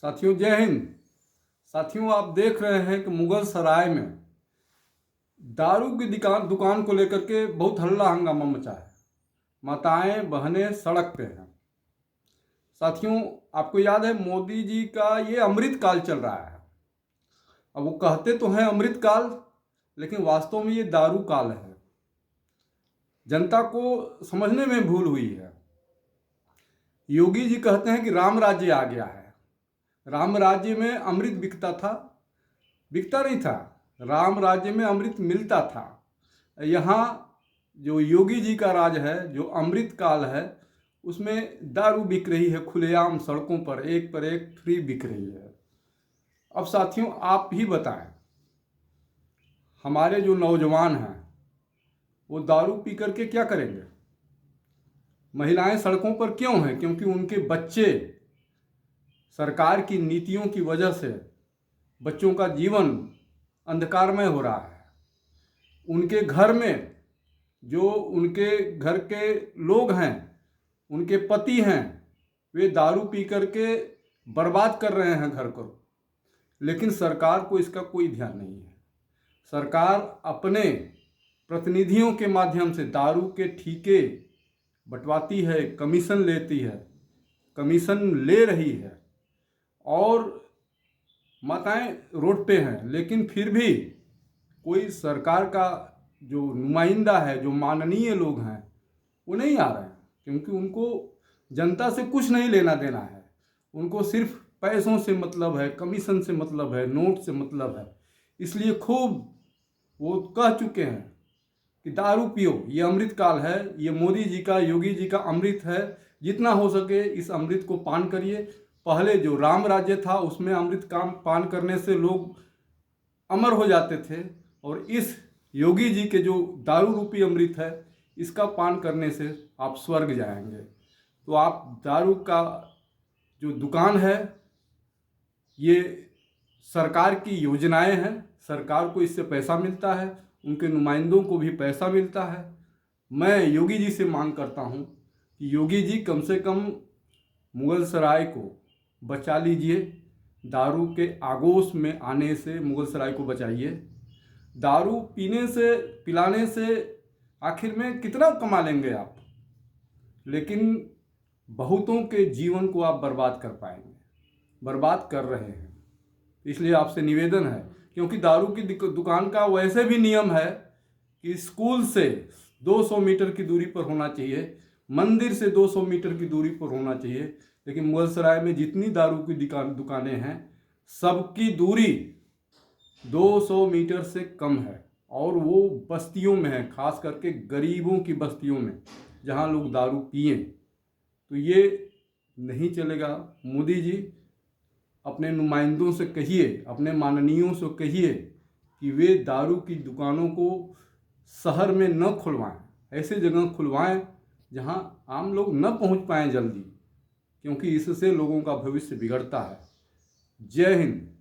साथियों जय हिंद। साथियों आप देख रहे हैं कि मुगल सराय में दारू की दुकान को लेकर के बहुत हल्ला हंगामा मचा है। माताएं बहनें सड़क पे हैं। साथियों आपको याद है मोदी जी का ये अमृत काल चल रहा है। अब वो कहते तो हैं अमृत काल, लेकिन वास्तव में ये दारू काल है। जनता को समझने में भूल हुई है। योगी जी कहते हैं कि राम राज्य आ गया है। राम राज्य में अमृत बिकता था, बिकता नहीं था। राम राज्य में अमृत मिलता था। यहाँ जो योगी जी का राज है, जो अमृत काल है, उसमें दारू बिक रही है खुलेआम सड़कों पर, एक पर एक फ्री बिक रही है। अब साथियों आप ही बताएं, हमारे जो नौजवान हैं वो दारू पी करके क्या करेंगे? महिलाएं सड़कों पर क्यों हैं? क्योंकि उनके बच्चे सरकार की नीतियों की वजह से बच्चों का जीवन अंधकारमय हो रहा है। उनके घर में जो उनके घर के लोग हैं, उनके पति हैं, वे दारू पी करके बर्बाद कर रहे हैं घर को, लेकिन सरकार को इसका कोई ध्यान नहीं है। सरकार अपने प्रतिनिधियों के माध्यम से दारू के ठेके बंटवाती है, कमीशन लेती है, कमीशन ले रही है, और माताएं रोड पे हैं। लेकिन फिर भी कोई सरकार का जो नुमाइंदा है, जो माननीय लोग हैं, वो नहीं आ रहे हैं, क्योंकि उनको जनता से कुछ नहीं लेना देना है। उनको सिर्फ पैसों से मतलब है, कमीशन से मतलब है, नोट से मतलब है। इसलिए खूब वो कह चुके हैं कि दारू पियो, ये अमृत काल है, ये मोदी जी का, योगी जी का अमृत है। जितना हो सके इस अमृत को पान करिए। पहले जो राम राज्य था उसमें अमृत का पान करने से लोग अमर हो जाते थे, और इस योगी जी के जो दारू रूपी अमृत है, इसका पान करने से आप स्वर्ग जाएंगे। तो आप दारू का जो दुकान है, ये सरकार की योजनाएं हैं, सरकार को इससे पैसा मिलता है, उनके नुमाइंदों को भी पैसा मिलता है। मैं योगी जी से मांग करता हूं कि योगी जी कम से कम मुगल सराय को बचा लीजिए। दारू के आगोश में आने से मुगल सराय को बचाइए। दारू पीने से, पिलाने से आखिर में कितना कमा लेंगे आप, लेकिन बहुतों के जीवन को आप बर्बाद कर पाएंगे, बर्बाद कर रहे हैं। इसलिए आपसे निवेदन है, क्योंकि दारू की दुकान का वैसे भी नियम है कि स्कूल से 200 मीटर की दूरी पर होना चाहिए, मंदिर से 200 मीटर की दूरी पर होना चाहिए। लेकिन मुगल सराय में जितनी दारू की दुकानें हैं, सबकी दूरी 200 मीटर से कम है, और वो बस्तियों में है, खास करके गरीबों की बस्तियों में, जहाँ लोग दारू पिए। तो ये नहीं चलेगा। मोदी जी अपने नुमाइंदों से कहिए, अपने माननीयों से कहिए कि वे दारू की दुकानों को शहर में न खुलवाएं, ऐसे जगह खुलवाएं जहां आम लोग न पहुंच पाएं जल्दी, क्योंकि इससे लोगों का भविष्य बिगड़ता है। जय हिंद।